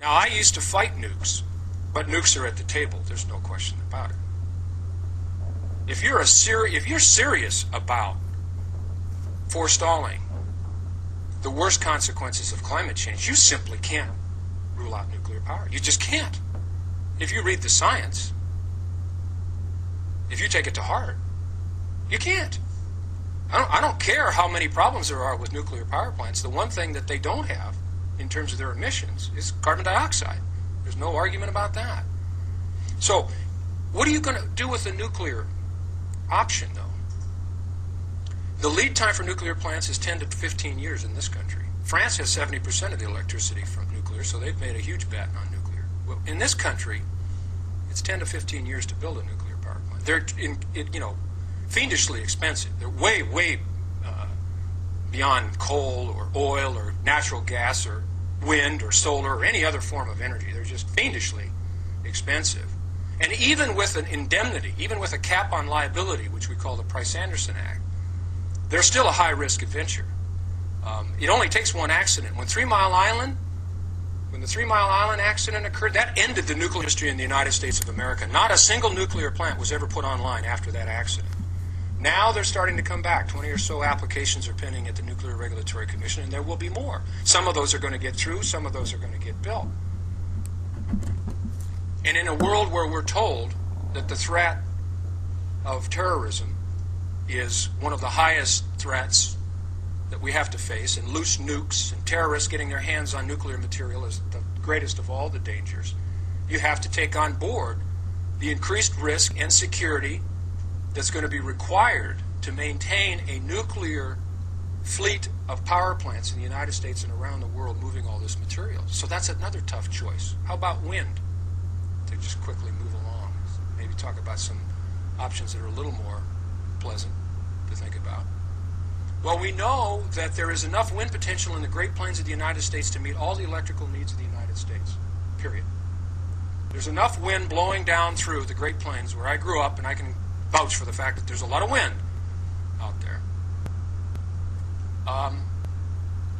Now, I used to fight nukes, but nukes are at the table. There's no question about it. If you're serious about forestalling the worst consequences of climate change, you simply can't rule out nuclear power. You just can't. If you read the science, if you take it to heart, you can't. I don't care how many problems there are with nuclear power plants. The one thing that they don't have in terms of their emissions is carbon dioxide. There's no argument about that. So what are you going to do with the nuclear option, though? The lead time for nuclear plants is 10 to 15 years in this country. France has 70% of the electricity from nuclear, so they've made a huge bet on nuclear. Well, in this country, it's 10 to 15 years to build a nuclear power plant. They're, fiendishly expensive. They're way, way beyond coal or oil or natural gas or wind or solar or any other form of energy. They're just fiendishly expensive. And even with an indemnity, even with a cap on liability, which we call the Price-Anderson Act, they're still a high-risk adventure. It only takes one accident. When the 3 Mile Island accident occurred, that ended the nuclear industry in the United States of America. Not a single nuclear plant was ever put online after that accident. Now they're starting to come back. 20 or so applications are pending at the Nuclear Regulatory Commission, and there will be more. Some of those are going to get through, some of those are going to get built. And in a world where we're told that the threat of terrorism is one of the highest threats that we have to face, and loose nukes and terrorists getting their hands on nuclear material is the greatest of all the dangers, you have to take on board the increased risk and security that's going to be required to maintain a nuclear fleet of power plants in the United States and around the world moving all this material. So that's another tough choice. How about wind? To just quickly move along. Maybe talk about some options that are a little more pleasant to think about. Well, we know that there is enough wind potential in the Great Plains of the United States to meet all the electrical needs of the United States, period. There's enough wind blowing down through the Great Plains where I grew up, and I can vouch for the fact that there's a lot of wind out there,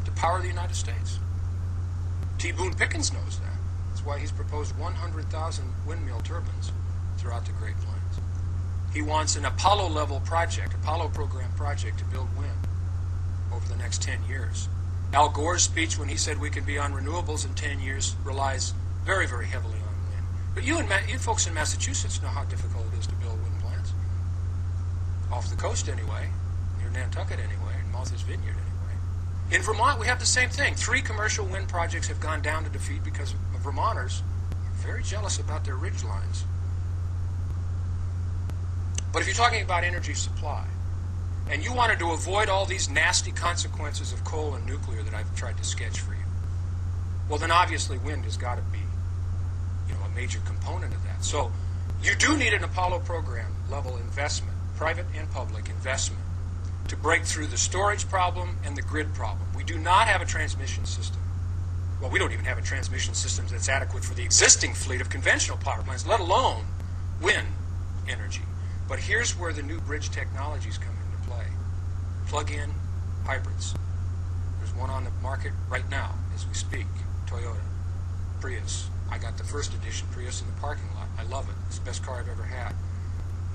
to power the United States. T. Boone Pickens knows that. That's why he's proposed 100,000 windmill turbines throughout the Great Plains. He wants an Apollo-level project, Apollo program project, to build wind over the next 10 years. Al Gore's speech when he said we could be on renewables in 10 years relies very, very heavily on wind. But you folks in Massachusetts know how difficult it is to build wind plants. Off the coast anyway, near Nantucket anyway, and Martha's Vineyard anyway. In Vermont, we have the same thing. 3 commercial wind projects have gone down to defeat because Vermonters are very jealous about their ridge lines. But if you're talking about energy supply, and you wanted to avoid all these nasty consequences of coal and nuclear that I've tried to sketch for you, well, then obviously wind has got to be, a major component of that. So you do need an Apollo program level investment, private and public investment, to break through the storage problem and the grid problem. We do not have a transmission system. Well, we don't even have a transmission system that's adequate for the existing fleet of conventional power plants, let alone wind energy. But here's where the new bridge technologies come into play. Plug-in hybrids. There's one on the market right now as we speak. Toyota, Prius. I got the first edition Prius in the parking lot. I love it. It's the best car I've ever had.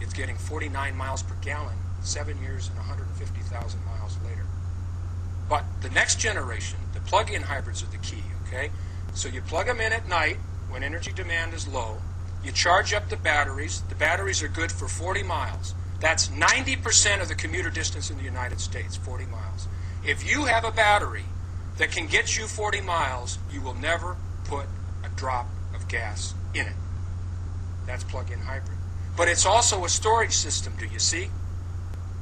It's getting 49 miles per gallon, 7 years and 150,000 miles later. But the next generation, the plug-in hybrids are the key, okay? So you plug them in at night when energy demand is low. You charge up the batteries. The batteries are good for 40 miles. That's 90% of the commuter distance in the United States, 40 miles. If you have a battery that can get you 40 miles, you will never put a drop of gas in it. That's plug-in hybrid. But it's also a storage system, do you see?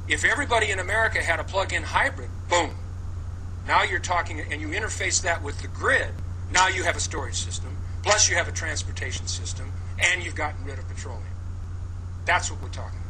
If everybody in America had a plug-in hybrid, boom. Now you're talking, and you interface that with the grid, now you have a storage system, plus you have a transportation system, and you've gotten rid of petroleum. That's what we're talking about.